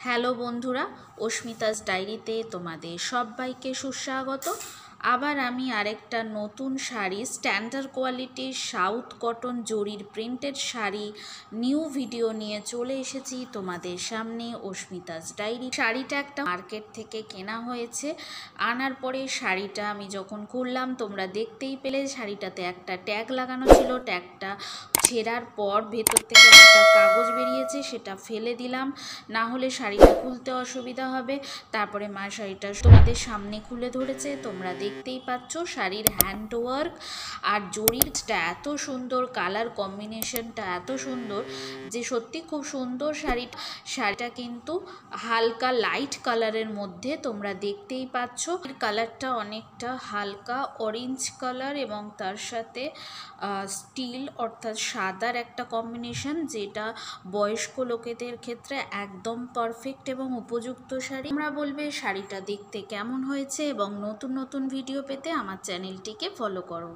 Hello বন্ধুরা, অস্মিতাস ডায়েরিতে তোমাদের সবাইকে সুস্বাগত। আবার আমি আরেকটা নতুন শাড়ি, স্ট্যান্ডার্ড কোয়ালিটির সাউথ কটন জরির প্রিন্টেড শাড়ি নিউ ভিডিও নিয়ে চলে এসেছি তোমাদের সামনে। অস্মিতাস ডায়েরি শাড়িটা একটা মার্কেট থেকে কেনা হয়েছে। আনার পরে শাড়িটা আমি যখন খুললাম তোমরা দেখতেই পেলে শাড়িটাতে একটা ট্যাগ লাগানো ছিল। ট্যাগটা ছেঁড়ার পর ভেতর থেকে একটা কাগজ বেরিয়েছে, সেটা ফেলে দিলাম, না হলে শাড়িটা খুলতে অসুবিধা হবে। তারপরে মা শাড়িটা তোমাদের সামনে খুলে ধরেছে, তোমরা দেখতেই পাচ্ছ। শাড়ির হ্যান্ডওয়ার্ক আর জরিটা এত সুন্দর, কালার কম্বিনেশনটা এত সুন্দর যে সত্যি খুব সুন্দর শাড়িটা কিন্তু হালকা লাইট কালারের মধ্যে, তোমরা দেখতেই পাচ্ছ। কালারটা অনেকটা হালকা অরেঞ্জ কালার এবং তার সাথে স্টিল অর্থাৎ সাদার একটা কম্বিনেশন, যেটা বয়স্ক লোকেদের ক্ষেত্রে একদম পারফেক্ট এবং উপযুক্ত শাড়ি। তোমরা বলবে শাড়িটা দেখতে কেমন হয়েছে এবং নতুন নতুন ভিডিও পেতে আমার চ্যানেলটিকে ফলো করো।